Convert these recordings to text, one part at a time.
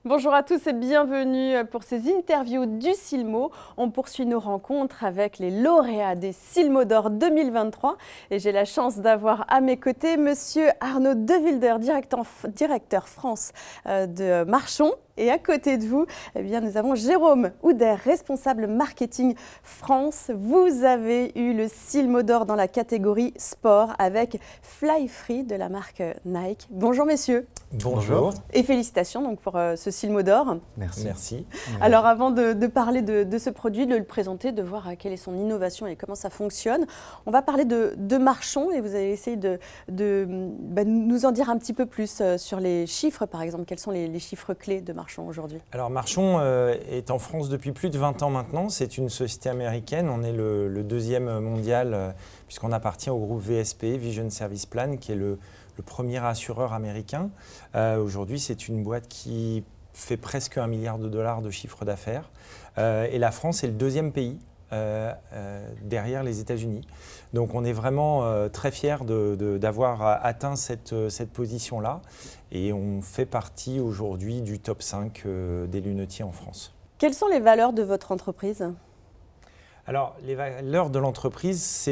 Bonjour à tous et bienvenue pour ces interviews du Silmo. On poursuit nos rencontres avec les lauréats des Silmo d'Or 2023 et j'ai la chance d'avoir à mes côtés Monsieur Arnaud Devylder, directeur France de Marchon. Et à côté de vous, eh bien, nous avons Jérôme Houder, responsable marketing France. Vous avez eu le Silmo d'Or dans la catégorie sport avec Fly Free de la marque Nike. Bonjour messieurs. Bonjour. Et félicitations donc pour ce Silmo d'Or. Merci. Alors avant de parler de ce produit, de le présenter, de voir quelle est son innovation et comment ça fonctionne, on va parler de Marchon et vous allez essayer de nous en dire un petit peu plus sur les chiffres par exemple. Quels sont les chiffres clés de Marchon aujourd'hui? Alors Marchon est en France depuis plus de 20 ans maintenant. C'est une société américaine. On est le deuxième mondial puisqu'on appartient au groupe VSP, Vision Service Plan, qui est le premier assureur américain. Aujourd'hui, c'est une boîte qui fait presque $1 milliard de chiffre d'affaires. Et la France est le deuxième pays derrière les États-Unis. Donc on est vraiment très fiers d'avoir atteint cette position-là. Et on fait partie aujourd'hui du top 5 des lunetiers en France. Quelles sont les valeurs de votre entreprise ? Alors, les valeurs de l'entreprise,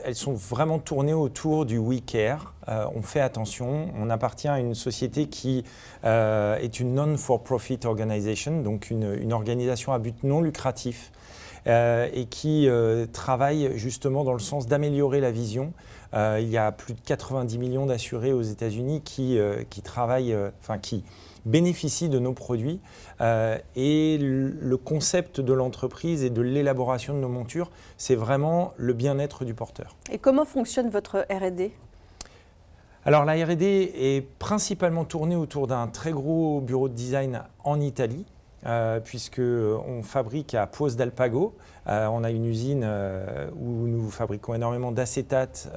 elles sont vraiment tournées autour du We Care. On fait attention. On appartient à une société qui est une non-for-profit organization, donc une organisation à but non lucratif et qui travaille justement dans le sens d'améliorer la vision. Il y a plus de 90 millions d'assurés aux États-Unis qui bénéficient de nos produits et le concept de l'entreprise et de l'élaboration de nos montures, c'est vraiment le bien-être du porteur. Et comment fonctionne votre R&D ? Alors la R&D est principalement tournée autour d'un très gros bureau de design en Italie, puisqu'on fabrique à Pose d'Alpago. On a une usine où nous fabriquons énormément d'acétate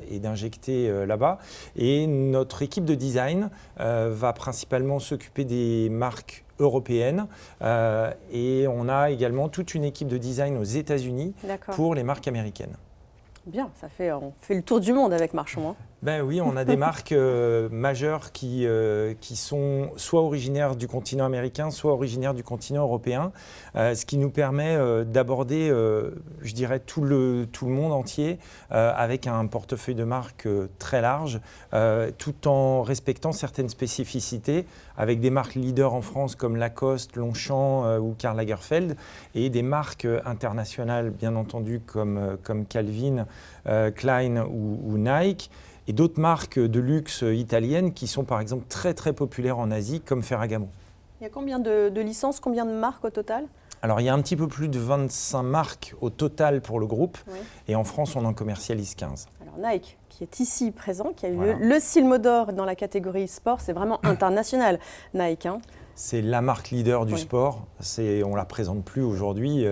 et d'injectés là-bas. Et notre équipe de design va principalement s'occuper des marques européennes. Et on a également toute une équipe de design aux États-Unis pour les marques américaines. Bien, on fait le tour du monde avec Marchon. Ben oui, on a des marques majeures qui sont soit originaires du continent américain, soit originaires du continent européen, ce qui nous permet d'aborder, je dirais, tout le monde entier avec un portefeuille de marques très large, tout en respectant certaines spécificités, avec des marques leaders en France comme Lacoste, Longchamp ou Karl Lagerfeld, et des marques internationales, bien entendu, comme Calvin, Klein ou Nike. Et d'autres marques de luxe italiennes qui sont par exemple très très populaires en Asie comme Ferragamo. Il y a combien de licences, combien de marques au total ? Alors il y a un petit peu plus de 25 marques au total pour le groupe et en France on en commercialise 15. Alors Nike qui est ici présent, qui a eu le Silmo d'Or dans la catégorie sport, c'est vraiment international Nike. C'est la marque leader du sport, on ne la présente plus aujourd'hui,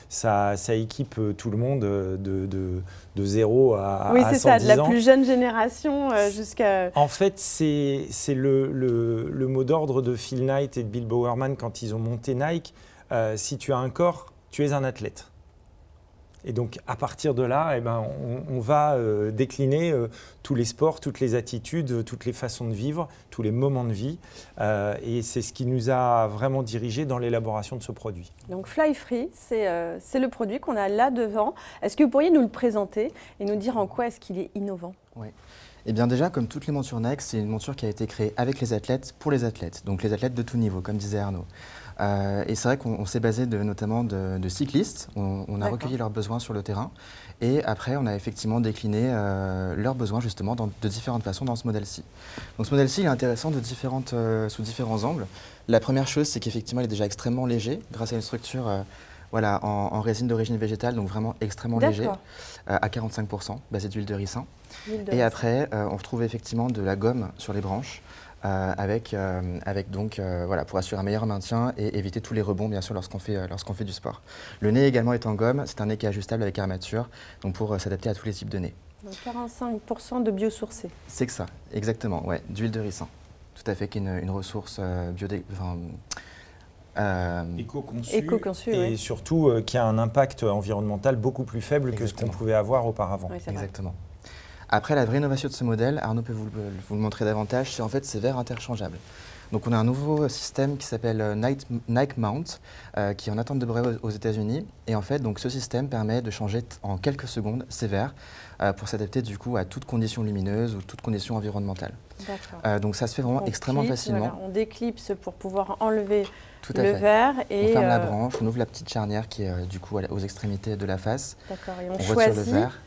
ça équipe tout le monde de 0 à 110 ans. Oui, c'est ça, de la plus jeune génération jusqu'à... En fait, c'est le mot d'ordre de Phil Knight et de Bill Bowerman quand ils ont monté Nike. Si tu as un corps, tu es un athlète. Et donc, à partir de là, on va décliner tous les sports, toutes les attitudes, toutes les façons de vivre, tous les moments de vie. Et c'est ce qui nous a vraiment dirigés dans l'élaboration de ce produit. Donc, Fly Free, c'est le produit qu'on a là devant. Est-ce que vous pourriez nous le présenter et nous dire en quoi est-ce qu'il est innovant ? Oui. Eh bien déjà, comme toutes les montures Nike, c'est une monture qui a été créée avec les athlètes, pour les athlètes. Donc les athlètes de tout niveau, comme disait Arnaud. Et c'est vrai qu'on s'est basé notamment de cyclistes. On a recueilli leurs besoins sur le terrain. Et après, on a effectivement décliné leurs besoins justement de différentes façons dans ce modèle-ci. Donc ce modèle-ci, il est intéressant sous différents angles. La première chose, c'est qu'effectivement, il est déjà extrêmement léger grâce à une structure en résine d'origine végétale, donc vraiment extrêmement léger, à 45%, basé d'huile de ricin. Et après, on retrouve effectivement de la gomme sur les branches, pour assurer un meilleur maintien et éviter tous les rebonds, bien sûr, lorsqu'on fait du sport. Le nez également est en gomme, c'est un nez qui est ajustable avec armature, donc pour s'adapter à tous les types de nez. Donc 45% de biosourcé. C'est que ça, exactement, ouais, d'huile de ricin. Tout à fait, qui est une ressource éco-conçue et surtout qui a un impact environnemental beaucoup plus faible que ce qu'on pouvait avoir auparavant. Exactement. Après, la vraie innovation de ce modèle, Arnaud peut vous le montrer davantage, c'est en fait ces verres interchangeables. Donc on a un nouveau système qui s'appelle Nike Mount, qui est en attente de brevet aux États-Unis. Et en fait, donc, ce système permet de changer en quelques secondes ces verres pour s'adapter du coup à toute condition lumineuse ou toute condition environnementale. Donc ça se fait vraiment extrêmement facilement. Voilà, on déclipse pour pouvoir enlever Tout à le fait. verre. Et on ferme la branche, on ouvre la petite charnière qui est du coup aux extrêmés de la face. D'accord, et On on retire le choisit. verre.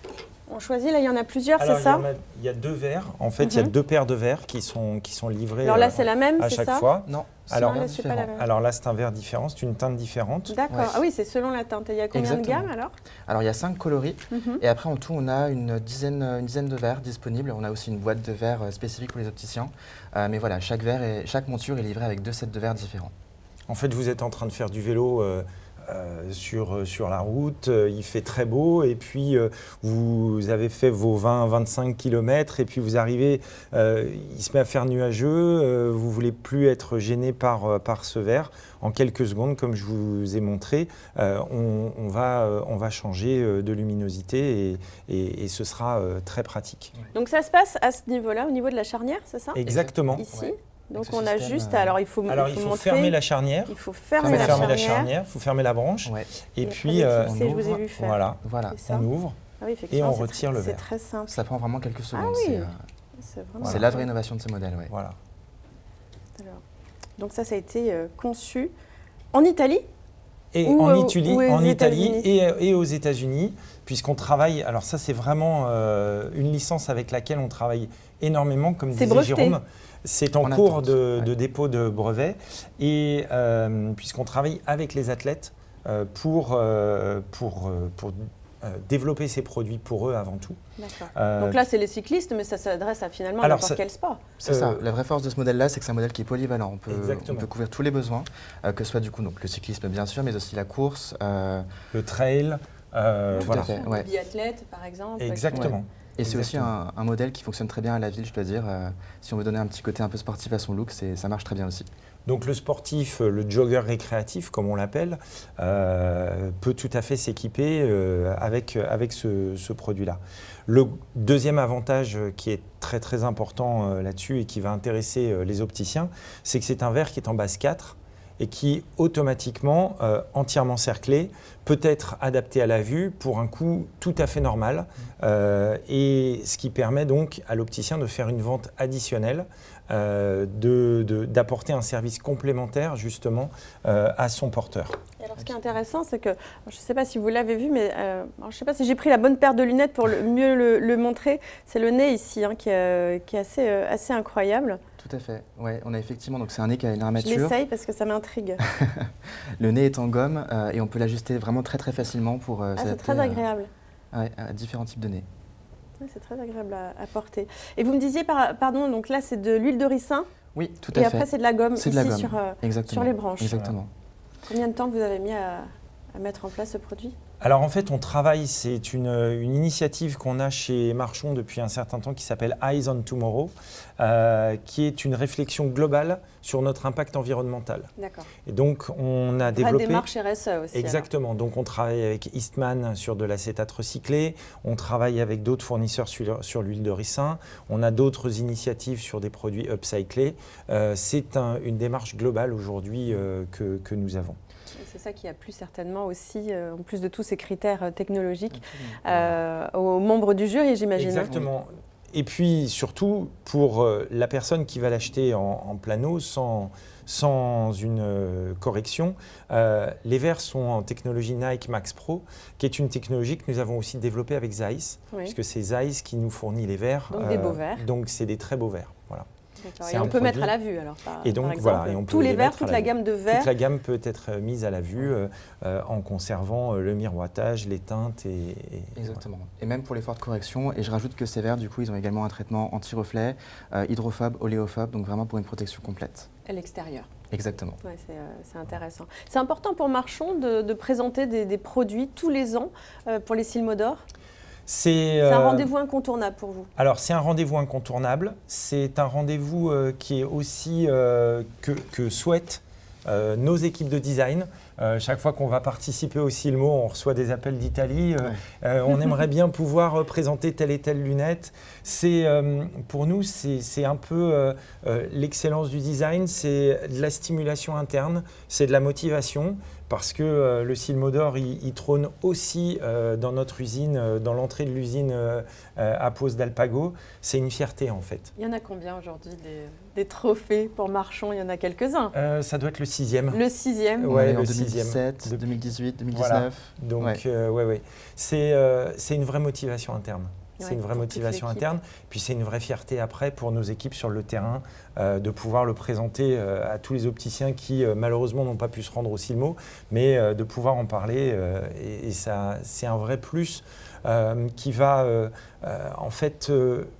On choisit, là il y en a plusieurs, Alors, c'est ça? il y a 2 verres. En fait, il y a 2 paires de verres qui sont livrés Alors là c'est la même, à c'est chaque ça? fois. Non, Alors, c'est là, bien c'est pas différent. la même. Alors là, c'est un verre différent, c'est une teinte différente. D'accord, Ouais. ah oui, c'est selon la teinte. Et il y a combien Exactement. de gammes alors? Alors il y a 5 coloris Mhm. et après en tout on a une dizaine de verres disponibles. On a aussi une boîte de verres spécifique pour les opticiens. Mais voilà, chaque monture est livrée avec 2 sets de verres différents. En fait, vous êtes en train de faire du vélo sur la route, il fait très beau, et puis vous avez fait vos 20-25 km, et puis vous arrivez, il se met à faire nuageux, vous ne voulez plus être gêné par ce verre. En quelques secondes, comme je vous ai montré, on va changer de luminosité et ce sera très pratique. Donc ça se passe à ce niveau-là, au niveau de la charnière, c'est ça? Exactement. Ici. Ouais. Donc Avec ce on a système, juste, alors il faut montrer. Fermer la charnière. Il faut Il fermer faut la fermer la charnière. charnière, il faut fermer la branche, Ouais. et Et puis après, on je vous ai ouvre, vu faire. voilà, Voilà, C'est ça. on ouvre. Ah oui, effectivement, Et on c'est retire très- le verre. C'est très simple. ça prend vraiment quelques secondes. oui. C'est C'est vraiment. c'est la vraie innovation de ce modèle. Ouais. Voilà. Alors, donc ça a été conçu en Italie. Et Ou en aux Italie États-Unis. et aux États-Unis, puisqu'on travaille, alors ça c'est vraiment une licence avec laquelle on travaille énormément, comme C'est disait breveté. Jérôme. C'est en En cours attente, de ouais. dépôt de brevet, et puisqu'on travaille avec les athlètes pour développer ces produits pour eux avant tout. D'accord. Donc là, c'est les cyclistes, mais ça s'adresse à finalement alors, n'importe ça- quel sport. C'est ça. La vraie force de ce modèle-là, c'est que c'est un modèle qui est polyvalent. On Exactement. peut couvrir tous les besoins, que ce soit du coup donc, le cyclisme bien sûr, mais aussi la course. Le trail, Tout à voilà. fait. Le Ouais. biathlète, par exemple. Exactement. Et c'est aussi Exactement. un modèle qui fonctionne très bien à la ville, je dois dire. Si on veut donner un petit côté un peu sportif à son look, ça marche très bien aussi. Donc le sportif, le jogger récréatif, comme on l'appelle, peut tout à fait s'équiper avec ce produit-là. Le deuxième avantage qui est très très important là-dessus et qui va intéresser les opticiens, c'est que c'est un verre qui est en base 4 et qui automatiquement, entièrement cerclé, peut être adapté à la vue pour un coût tout à fait normal, et ce qui permet donc à l'opticien de faire une vente additionnelle, d'apporter un service complémentaire justement à son porteur. Et alors, ce qui est intéressant, c'est que, je ne sais pas si vous l'avez vu, mais alors, je ne sais pas si j'ai pris la bonne paire de lunettes pour mieux le montrer. C'est le nez ici qui est assez incroyable. Tout à fait. Ouais, on a effectivement, donc c'est un nez qui a une Je armature. l'essaye parce que ça m'intrigue. Le nez est en gomme et on peut l'ajuster vraiment très très facilement pour Ah, c'est s'adapter très agréable. à différents types de nez. Ouais, c'est très agréable à porter. Et vous me disiez, pardon, donc là, c'est de l'huile de ricin. Oui, tout Et à après, fait. c'est de la gomme C'est ici de la gomme. Exactement. sur les branches. Exactement. Combien de temps vous avez mis à mettre en place ce produit? Alors en fait, on travaille, c'est une initiative qu'on a chez Marchon depuis un certain temps qui s'appelle Eyes on Tomorrow, qui est une réflexion globale sur notre impact environnemental. D'accord. Et donc on a La développé… démarche RSE aussi. Exactement. Donc, on travaille avec Eastman sur de l'acétate recyclé. On travaille avec d'autres fournisseurs sur l'huile de ricin. On a d'autres initiatives sur des produits upcyclés. C'est une démarche globale aujourd'hui que nous avons. Et c'est ça qui a plu certainement aussi, en plus de tous ces critères technologiques, Absolument. aux membres du jury, j'imagine. Exactement. Et puis surtout, pour la personne qui va l'acheter en plano sans une correction, les verres sont en technologie Nike Max Pro, qui est une technologie que nous avons aussi développée avec Zeiss, Oui. puisque c'est Zeiss qui nous fournit les verres. Donc des beaux verres. Donc c'est des très beaux verres. Voilà. D'accord. C'est Et un on peut mettre à produit. la vue alors. Et donc par exemple, voilà, et on peut tous les les verres, mettre à toute la la vue. gamme de verres. Toute la gamme peut être mise à la vue en conservant le miroitage, les teintes et Exactement. Et même pour les fortes corrections. Et je rajoute que ces verres, du coup, ils ont également un traitement anti-reflet, hydrophobe, oléophobe, donc vraiment pour une protection complète. À l'extérieur. Exactement. Ouais, c'est intéressant. C'est important pour Marchon de présenter des produits tous les ans pour les Silmodor. C'est C'est un rendez-vous incontournable pour vous. Alors, c'est un rendez-vous incontournable. C'est un rendez-vous qui est aussi que souhaitent nos équipes de design. Chaque fois qu'on va participer au Silmo, on reçoit des appels d'Italie. On aimerait bien pouvoir présenter telle et telle lunette. Pour nous, c'est un peu l'excellence du design, c'est de la stimulation interne, c'est de la motivation. Parce que le Silmo d'Or, il trône aussi dans notre usine, dans l'entrée de l'usine à Pose d'Alpago. C'est une fierté en fait. Il y en a combien aujourd'hui des trophées pour Marchon? Il y en a quelques-uns. Ça doit être le 6e. Le 6e? Ouais, le en 6e. 2017, 2018, 2019. Voilà. Donc, c'est une vraie motivation interne. C'est une vraie motivation interne. Puis c'est une vraie fierté après pour nos équipes sur le terrain de pouvoir le présenter à tous les opticiens qui malheureusement n'ont pas pu se rendre au Silmo, mais de pouvoir en parler. Et ça, c'est un vrai plus qui va en fait,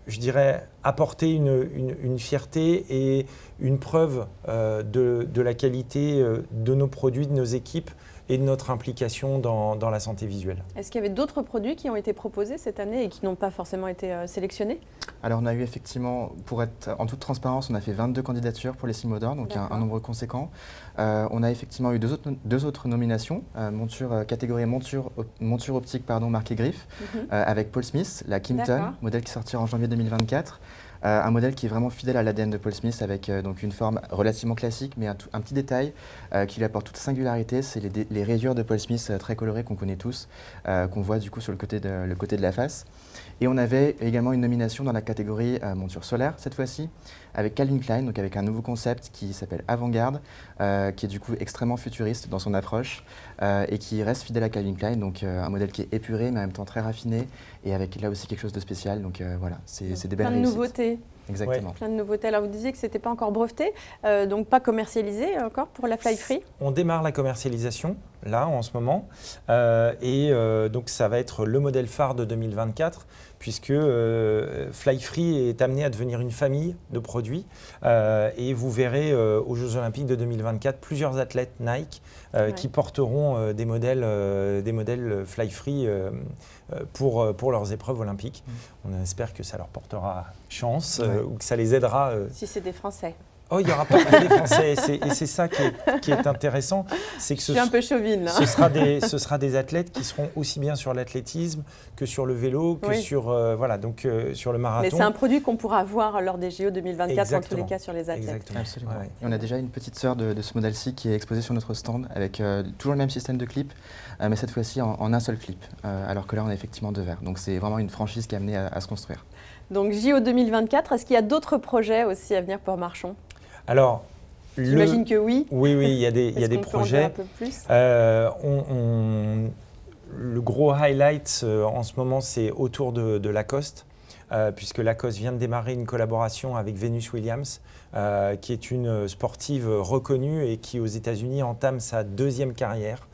je dirais, apporter une fierté et une preuve de la qualité de nos produits, de nos équipes et de notre implication dans la santé visuelle. Est-ce qu'il y avait d'autres produits qui ont été proposés cette année et qui n'ont pas forcément été sélectionnés? Alors on a eu effectivement, pour être en toute transparence, on a fait 22 candidatures pour les Silmo d'Or, donc un nombre conséquent. On a effectivement eu deux autres nominations, catégorie monture optique marquée Griffe, avec Paul Smith, la Kimpton, modèle qui sortira en janvier 2024. Un modèle qui est vraiment fidèle à l'ADN de Paul Smith avec donc une forme relativement classique, mais un petit détail qui lui apporte toute singularité, c'est les rayures de Paul Smith très colorées qu'on connaît tous, qu'on voit du coup sur le côté de la face. Et on avait également une nomination dans la catégorie monture solaire cette fois-ci, avec Calvin Klein, donc avec un nouveau concept qui s'appelle Avant-Garde, qui est du coup extrêmement futuriste dans son approche et qui reste fidèle à Calvin Klein, donc un modèle qui est épuré mais en même temps très raffiné et avec là aussi quelque chose de spécial. Donc voilà, c'est des belles réussites. Plein de nouveautés. Exactement. Plein de nouveautés. Alors vous disiez que ce n'était pas encore breveté, donc pas commercialisé encore pour la Fly Free? On démarre la commercialisation là en ce moment donc ça va être le modèle phare de 2024 puisque Fly Free est amené à devenir une famille de produits et vous verrez aux Jeux Olympiques de 2024 plusieurs athlètes Nike qui porteront des modèles Fly Free pour leurs épreuves olympiques. On espère que ça leur portera chance ou que ça les aidera. Si c'est des Français. Oh, il n'y aura pas que des Français, et c'est ça qui est intéressant. C'est que je suis un peu chauvine, là. Ce sera des athlètes qui seront aussi bien sur l'athlétisme que sur le vélo, que sur le marathon. Mais c'est un produit qu'on pourra voir lors des JO 2024, Exactement. En tous les cas sur les athlètes. Exactement. Absolument. Ouais. Et on a déjà une petite sœur de ce modèle-ci qui est exposée sur notre stand avec toujours le même système de clip, mais cette fois-ci en un seul clip, alors que là on a effectivement deux verres. Donc c'est vraiment une franchise qui est amenée à se construire. Donc JO 2024, est-ce qu'il y a d'autres projets aussi à venir pour Marchon? Alors, j'imagine que oui. Oui, il y a des projets. Un peu plus le gros highlight en ce moment, c'est autour de Lacoste, puisque Lacoste vient de démarrer une collaboration avec Venus Williams, qui est une sportive reconnue et qui aux États-Unis entame sa deuxième carrière.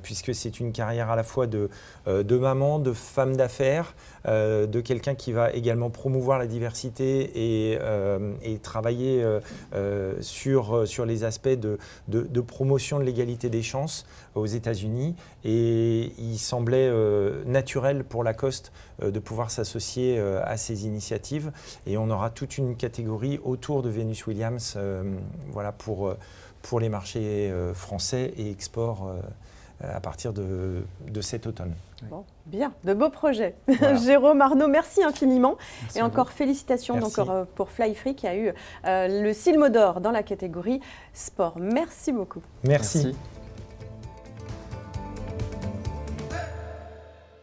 Puisque c'est une carrière à la fois de maman, de femme d'affaires, de quelqu'un qui va également promouvoir la diversité et travailler sur les aspects de promotion de l'égalité des chances aux États-Unis. Et il semblait naturel pour Lacoste de pouvoir s'associer à ces initiatives. Et on aura toute une catégorie autour de Venus Williams pour les marchés français et export à partir de cet automne. Bon, bien, de beaux projets. Voilà. Jérôme Arnaud, merci infiniment. Merci et encore félicitations merci. Pour Fly Free qui a eu le Silmo d'Or dans la catégorie sport. Merci beaucoup. Merci.